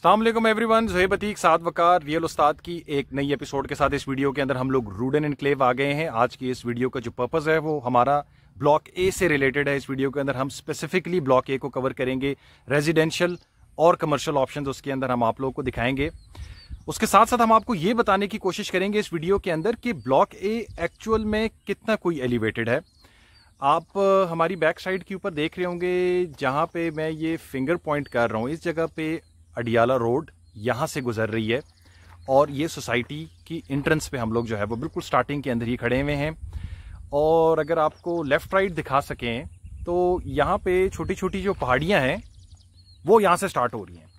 अस्सलाम वालेकुम एवरीवन, ज़ुहैब अतीक साद वकार रियल उस्ताद की एक नई एपिसोड के साथ इस वीडियो के अंदर हम लोग रूडन एनक्लेव आ गए हैं। आज की इस वीडियो का जो पर्पस है वो हमारा ब्लॉक ए से रिलेटेड है। इस वीडियो के अंदर हम स्पेसिफिकली ब्लॉक ए को कवर करेंगे, रेजिडेंशियल और कमर्शियल ऑप्शंस उसके अंदर हम आप लोगों को दिखाएंगे। उसके साथ साथ हम आपको ये बताने की कोशिश करेंगे इस वीडियो के अंदर कि ब्लॉक ए एक्चुअल में कितना कोई एलिवेटेड है। आप हमारी बैक साइड के ऊपर देख रहे होंगे, जहाँ पे मैं ये फिंगर पॉइंट कर रहा हूँ, इस जगह पे अडियाला रोड यहाँ से गुजर रही है और ये सोसाइटी की एंट्रेंस पे हम लोग जो है वो बिल्कुल स्टार्टिंग के अंदर ही खड़े हुए हैं। और अगर आपको लेफ़्ट राइट दिखा सकें तो यहाँ पे छोटी छोटी जो पहाड़ियाँ हैं वो यहाँ से स्टार्ट हो रही हैं।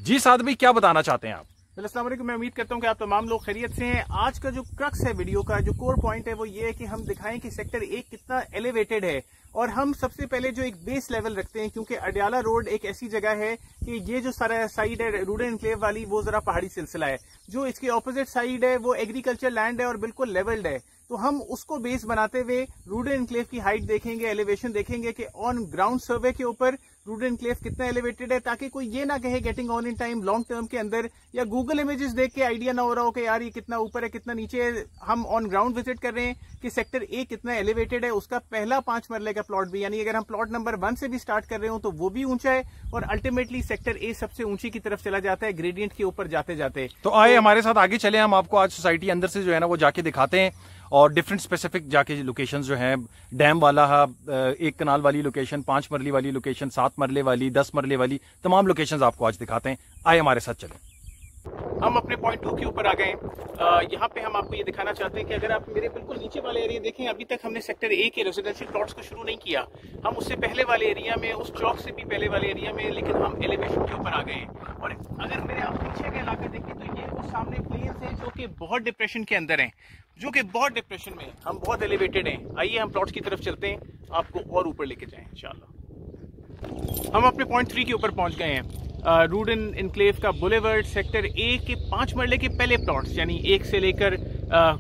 जी साद भाई, क्या बताना चाहते हैं आप? अस्सलाम वालेकुम। मैं उम्मीद करता हूँ कि आप तमाम लोग खैरियत से हैं। आज का जो क्रक्स है वीडियो का, जो कोर पॉइंट है वो ये है कि हम दिखाएं कि सेक्टर 1 कितना एलिवेटेड है। और हम सबसे पहले जो एक बेस लेवल रखते हैं, क्योंकि अडियाला रोड एक ऐसी जगह है कि ये जो सारा साइड है रूडन एनक्लेव वाली, वो जरा पहाड़ी सिलसिला है। जो इसकी ऑपोजिट साइड है वो एग्रीकल्चर लैंड है और बिल्कुल लेवल्ड है। तो हम उसको बेस बनाते हुए रूडन एनक्लेव की हाइट देखेंगे, एलिवेशन देखेंगे कि ऑन ग्राउंड सर्वे के ऊपर रूडन एनक्लेव कितना एलिवेटेड है, ताकि कोई ये ना कहे getting on in time long term के अंदर या गूगल इमेजेस देख के आइडिया ना हो रहा हो कि यार ये कितना ऊपर है कितना नीचे है। हम ऑन ग्राउंड विजिट कर रहे हैं कि सेक्टर ए कितना एलिवेटेड है। उसका पहला 5 मरले का प्लॉट भी, यानी अगर हम प्लॉट नंबर 1 से भी स्टार्ट कर रहे हो तो वो भी ऊंचा है और अल्टीमेटली सेक्टर ए सबसे ऊंची की तरफ चला जाता है ग्रेडियंट के ऊपर जाते जाते। तो आए हमारे साथ आगे चले, हम आपको आज सोसाइटी अंदर से जो है ना वो जाके दिखाते हैं और डिफरेंट स्पेसिफिक जाके लोकेशंस जो हैं, डैम वाला है, 1 कनाल वाली लोकेशन, 5 मरले वाली लोकेशन, 7 मरले वाली, 10 मरले वाली, तमाम लोकेशंस आपको आज दिखाते हैं। आए हमारे साथ चलें। हम अपने पॉइंट 2 के ऊपर आ गए। यहाँ पे हम आपको ये दिखाना चाहते हैं कि अगर आप मेरे बिल्कुल नीचे वाले एरिया देखें, अभी तक हमने सेक्टर ए के रेजिडेंशियल प्लॉट्स को शुरू नहीं किया। हम उससे पहले वाले एरिया में, उस चौक से भी पहले वाले एरिया में, लेकिन हम एलिवेशन के ऊपर आ गए हैं। और अगर मेरे आप पीछे का इलाका देखें तो ये वो सामने प्लेन्स हैं जो कि बहुत डिप्रेशन के अंदर हैं, जो कि बहुत डिप्रेशन में, हम बहुत एलिवेटेड हैं। आइए हम प्लॉट्स की तरफ चलते हैं, आपको और ऊपर लेके जाएं इंशाल्लाह। हम अपने पॉइंट 3 के ऊपर पहुंच गए हैं। रूडन एनक्लेव का बुलेवर्ड, सेक्टर ए के 5 मरले के पहले प्लॉट्स, यानी 1 से लेकर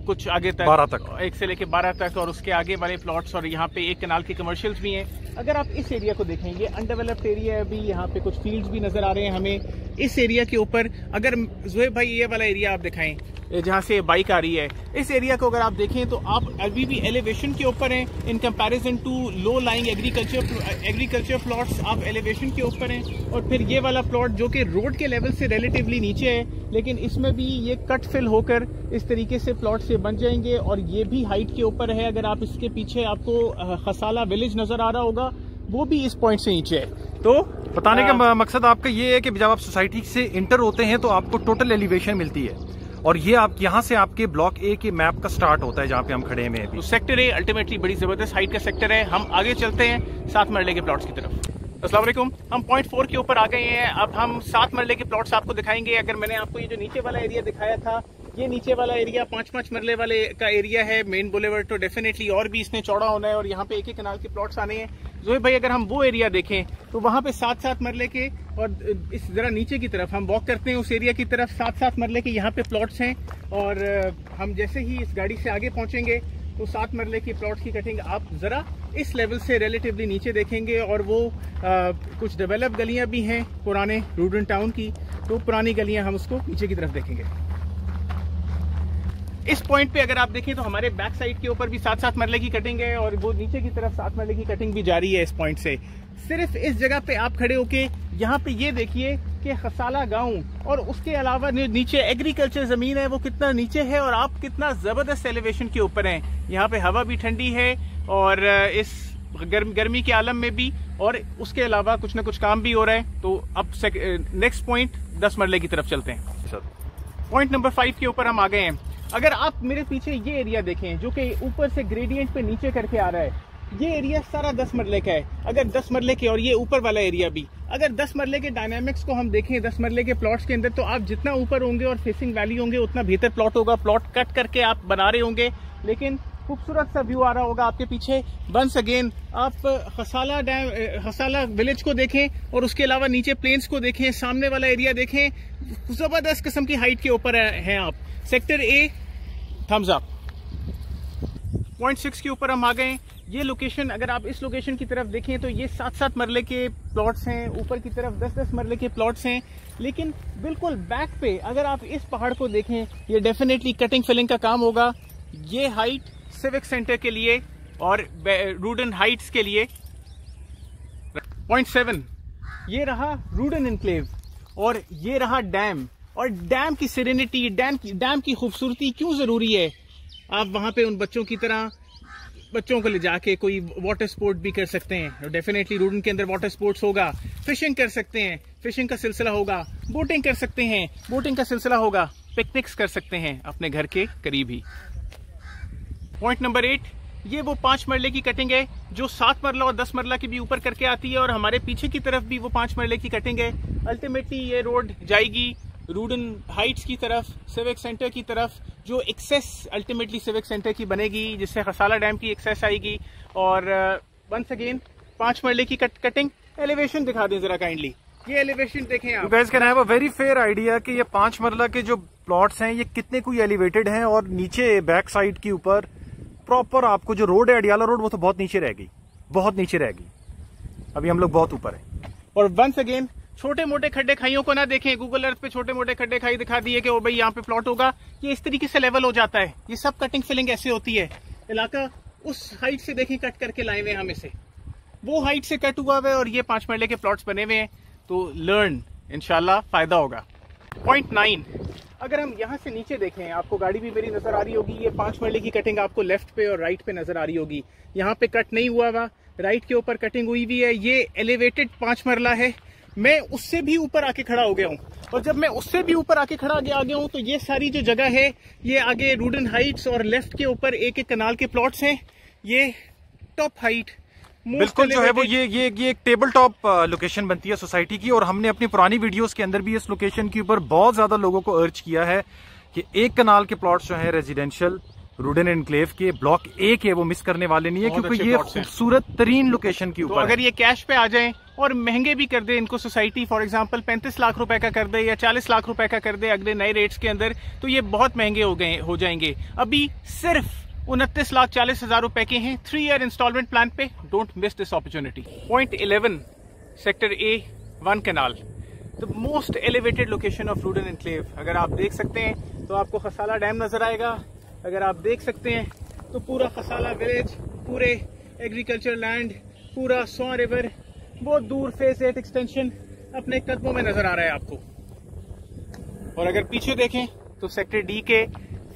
कुछ आगे तक 12 तक, 1 से लेकर 12 तक, और उसके आगे वाले प्लॉट्स, और यहाँ पे 1 कनाल के कमर्शियल्स भी हैं। अगर आप इस एरिया को देखें, ये अनडेवलप्ड एरिया है, अभी यहाँ पे कुछ फील्ड्स भी नजर आ रहे हैं हमें इस एरिया के ऊपर। अगर ज़ुहैब भाई ये वाला एरिया आप दिखाएं जहाँ से बाइक आ रही है, इस एरिया को अगर आप देखें तो आप अभी भी एलिवेशन के ऊपर हैं in comparison to low lying agriculture plots. आप एलिवेशन के ऊपर हैं। और फिर ये वाला प्लॉट जो कि रोड के लेवल से रिलेटिवली नीचे है, लेकिन इसमें भी ये कट फिल होकर इस तरीके से प्लॉट से बन जाएंगे और ये भी हाइट के ऊपर है। अगर आप इसके पीछे आपको खसाला विलेज नजर आ रहा होगा, वो भी इस पॉइंट से नीचे है। तो बताने का मकसद आपका ये है कि जब आप सोसाइटी से इंटर होते हैं तो आपको टोटल एलिवेशन मिलती है और ये आप यहाँ से आपके ब्लॉक ए के मैप का स्टार्ट होता है जहाँ पे हम खड़े हुए हैं। तो सेक्टर ए अल्टीमेटली बड़ी जबरदस्त हाइट का सेक्टर है। हम आगे चलते हैं 7 मरले के प्लॉट्स की तरफ। अस्सलाम वालेकुम। हम पॉइंट 4 के ऊपर आ गए हैं। अब हम 7 मरले के प्लॉट्स आपको दिखाएंगे। अगर मैंने आपको ये जो नीचे वाला एरिया दिखाया था, ये नीचे वाला एरिया 5-5 मरले वाले का एरिया है मेन बुलेवर्ड, तो डेफिनेटली और भी इसने चौड़ा होना है और यहाँ पे 1-1 कनाल के प्लॉट्स आने हैं। ज़ुहैब भाई, अगर हम वो एरिया देखें तो वहाँ पे 7-7 मरले के, और इस जरा नीचे की तरफ हम वॉक करते हैं उस एरिया की तरफ, 7-7 मरले के यहाँ पे प्लॉट्स हैं। और हम जैसे ही इस गाड़ी से आगे पहुंचेंगे तो 7 मरले की प्लॉट्स की कटिंग आप जरा इस लेवल से रिलेटिवली नीचे देखेंगे। और वो कुछ डेवलप गलियां भी हैं पुराने रूडन टाउन की, तो पुरानी गलियां हम उसको नीचे की तरफ देखेंगे। इस पॉइंट पे अगर आप देखें तो हमारे बैक साइड के ऊपर भी 7-7 मरले की कटिंग है और वो नीचे की तरफ 7 मरले की कटिंग भी जारी है इस पॉइंट से। सिर्फ इस जगह पे आप खड़े होके यहाँ पे ये देखिए कि खसाला गांव और उसके अलावा नीचे एग्रीकल्चर जमीन है, वो कितना नीचे है और आप कितना जबरदस्त एलिवेशन के ऊपर हैं। यहाँ पे हवा भी ठंडी है और इस गर्मी के आलम में भी, और उसके अलावा कुछ ना कुछ काम भी हो रहा है। तो अब नेक्स्ट पॉइंट 10 मरले की तरफ चलते हैं। पॉइंट नंबर 5 के ऊपर हम आ गए हैं। अगर आप मेरे पीछे ये एरिया देखें जो कि ऊपर से ग्रेडियंट पे नीचे करके आ रहा है, ये एरिया सारा 10 मरले का है। अगर 10 मरले के, और ये ऊपर वाला एरिया भी, अगर 10 मरले के डायनामिक्स को हम देखें 10 मरले के प्लॉट्स के अंदर, तो आप जितना ऊपर होंगे और फेसिंग वैली होंगे उतना बेहतर प्लॉट होगा। प्लॉट कट करके आप बना रहे होंगे, लेकिन खूबसूरत सा व्यू आ रहा होगा आपके पीछे। वंस अगेन आप खसाला विलेज को देखें और उसके अलावा नीचे प्लेन्स को देखें, सामने वाला एरिया देखें, जबरदस्त किस्म की हाइट के ऊपर हैं आप। Sector A, thumbs up. Point 6 के ऊपर हम आ गए। ये लोकेशन, अगर आप इस लोकेशन की तरफ देखें तो ये 7-7 मरले के प्लॉट्स हैं, ऊपर की तरफ 10-10 मरले के प्लॉट्स हैं। लेकिन बिल्कुल बैक पे अगर आप इस पहाड़ को देखें, ये डेफिनेटली कटिंग फिलिंग का काम होगा। ये हाइट सिविक सेंटर के लिए और रूडन हाइट्स के लिए 0.7, ये रहा रूडन एनक्लेव और ये रहा डैम। और डैम की सेरेनिटी, डैम की खूबसूरती क्यों जरूरी है? आप वहां पे उन बच्चों की तरह बच्चों को ले जाके कोई वाटर स्पोर्ट भी कर सकते हैं। डेफिनेटली रूडन के अंदर वाटर स्पोर्ट्स होगा, फिशिंग कर सकते हैं, फिशिंग का सिलसिला होगा, बोटिंग कर सकते हैं, बोटिंग का सिलसिला होगा, पिकनिक्स कर सकते हैं अपने घर के करीब ही। पॉइंट नंबर 8, ये वो 5 मरले की कटिंग है जो 7 मरला और 10 मरला के भी ऊपर करके आती है, और हमारे पीछे की तरफ भी वो 5 मरले की कटिंग है। अल्टीमेटली ये रोड जाएगी रूडन हाइट्स की तरफ, सिविक सेंटर की तरफ, जो एक्सेस अल्टीमेटली सिविक सेंटर की बनेगी, जिससे खसाला डैम की एक्सेस आएगी। और वंस अगेन 5 मरले की कटिंग। एलिवेशन दिखा दें जरा काइंडली, ये एलिवेशन देखें आप। You guys can have a very fair idea कि ये 5 मरला के जो प्लॉट्स हैं ये कितने कोई एलिवेटेड हैं, और नीचे बैक साइड के ऊपर प्रॉपर आपको जो रोड है अडियाला रोड, वो तो बहुत नीचे रहेगी, बहुत नीचे रहेगी। अभी हम लोग बहुत ऊपर है। और वंस अगेन छोटे मोटे खड्डे खाइयों को ना देखें। गूगल अर्थ पे छोटे मोटे खड्डे खाई दिखा दिए कि ओ भाई यहाँ पे प्लॉट होगा, ये इस तरीके से लेवल हो जाता है। ये सब कटिंग फिलिंग ऐसे होती है। इलाका उस हाइट से देखें कट करके लाए हुए हम इसे, वो हाइट से कट हुआ हुआ है और ये 5 मरले के प्लॉट्स बने हुए हैं। तो लर्न, इंशाल्लाह फायदा होगा। पॉइंट 9, अगर हम यहाँ से नीचे देखें, आपको गाड़ी भी मेरी नजर आ रही होगी। ये 5 मरले की कटिंग आपको लेफ्ट पे और राइट पे नजर आ रही होगी। यहाँ पे कट नहीं हुआ हुआ, राइट के ऊपर कटिंग हुई हुई है। ये एलिवेटेड 5 मरला है। मैं उससे भी ऊपर आके खड़ा हो गया हूँ, और जब मैं उससे भी ऊपर आके खड़ा आ गया हूँ तो ये सारी जो जगह है, ये आगे रूडन हाइट्स और लेफ्ट के ऊपर एक एक कनाल के प्लॉट्स हैं। ये टॉप हाइट बिल्कुल जो है वो ये एक टेबल टॉप लोकेशन बनती है सोसाइटी की। और हमने अपनी पुरानी वीडियोस के अंदर भी इस लोकेशन के ऊपर बहुत ज्यादा लोगों को अर्ज किया है कि एक कनाल के प्लॉट्स जो है रेजिडेंशियल रूडन एनक्लेव के ब्लॉक 1 है, वो मिस करने वाले नहीं है, क्योंकि ये खूबसूरत तरीन लोकेशन के ऊपर। तो अगर ये कैश पे आ जाए और महंगे भी कर दे इनको सोसाइटी, फॉर एग्जांपल 35 लाख रुपए का कर दे या 40 लाख रुपए का कर दे अगले नए रेट्स के अंदर, तो ये बहुत महंगे हो जाएंगे। अभी सिर्फ 29,40,000 रुपए के हैं 3 ईयर इंस्टॉलमेंट प्लान पे। Don't miss this opportunity. Point 11, sector A 1 canal, the most elevated location of Rudan enclave. अगर आप देख सकते हैं तो आपको खसाला डैम नजर आएगा। अगर आप देख सकते हैं तो पूरा खसाला विलेज, पूरे एग्रीकल्चर लैंड, पूरा सौ रिवर, बहुत दूर फेज 8 एक्सटेंशन अपने कदमों में नजर आ रहा है आपको। और अगर पीछे देखें तो सेक्टर डी के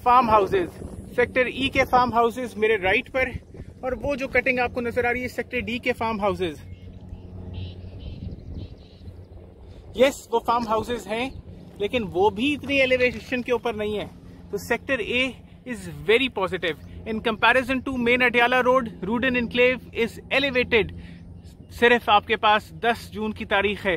फार्म हाउसेज, सेक्टर ई के फार्म हाउसेज मेरे राइट पर, और वो जो कटिंग आपको नजर आ रही है सेक्टर डी के फार्म हाउसेज। यस, वो फार्म हाउसेज हैं, लेकिन वो भी इतनी एलिवेशन के ऊपर नहीं है। तो sector A is very positive in comparison to main Adiala road. Rudin enclave is elevated. सिर्फ आपके पास 10 जून की तारीख है,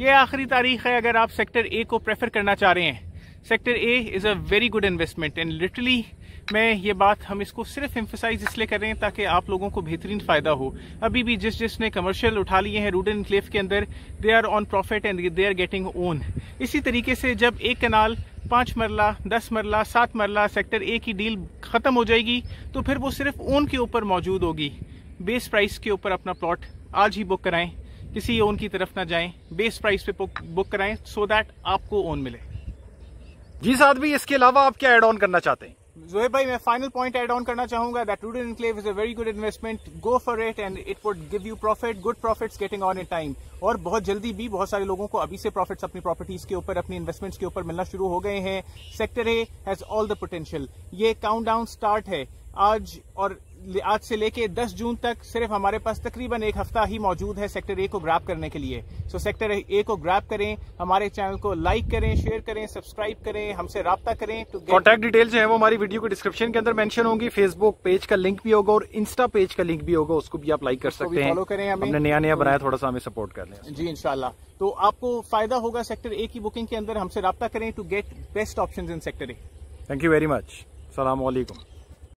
ये आखिरी तारीख है अगर आप सेक्टर ए को प्रेफर करना चाह रहे हैं। Sector A is a very good investment and literally मैं ये बात हम इसको सिर्फ एम्फसाइज इसलिए कर रहे हैं ताकि आप लोगों को बेहतरीन फायदा हो। अभी भी जिसने कमर्शियल उठा लिए हैं रूडन एनक्लेव के अंदर, they are on profit and they are getting own. इसी तरीके से जब एक कनाल 5 मरला, 10 मरला, 7 मरला सेक्टर ए की डील खत्म हो जाएगी तो फिर वो सिर्फ ओन के ऊपर मौजूद होगी। बेस प्राइस के ऊपर अपना प्लॉट आज ही बुक कराएं, किसी ओन की तरफ ना जाएं, बेस प्राइस पे बुक कराएं सो दैट आपको ओन मिले। जी साथ भी इसके अलावा आप क्या एड ऑन करना चाहते हैं? जोहेब भाई, मैं फाइनल पॉइंट ऐड ऑन करना चाहूंगा that Rudan enclave is a very good investment. Go for it and it would give you profit, good profits getting on in time. और बहुत जल्दी भी बहुत सारे लोगों को अभी से प्रॉफिट्स अपनी प्रॉपर्टीज के ऊपर, अपनी इन्वेस्टमेंट्स के ऊपर मिलना शुरू हो गए हैं। Sector A has all the potential. ये काउंटडाउन स्टार्ट है आज से लेके 10 जून तक। सिर्फ हमारे पास तकरीबन एक हफ्ता ही मौजूद है सेक्टर ए को ग्रैब करने के लिए। सो सेक्टर ए को ग्रैब करें, हमारे चैनल को लाइक करें, शेयर करें, सब्सक्राइब करें, हमसे राब्ता करें। कॉन्टैक्ट डिटेल्स जो है वो हमारी वीडियो को डिस्क्रिप्शन के अंदर मेंशन होंगी। फेसबुक पेज का लिंक भी होगा और इंस्टा पेज का लिंक भी होगा, उसको भी आप लाइक कर सकते हैं। फॉलो करें, हमने नया बनाया, थोड़ा सा हमें सपोर्ट कर लें जी इंशाल्लाह। तो आपको फायदा होगा सेक्टर ए की बुकिंग के अंदर। हमसे राब्ता करें to get best options in sector A. Thank you very much. अस्सलाम वालेकुम।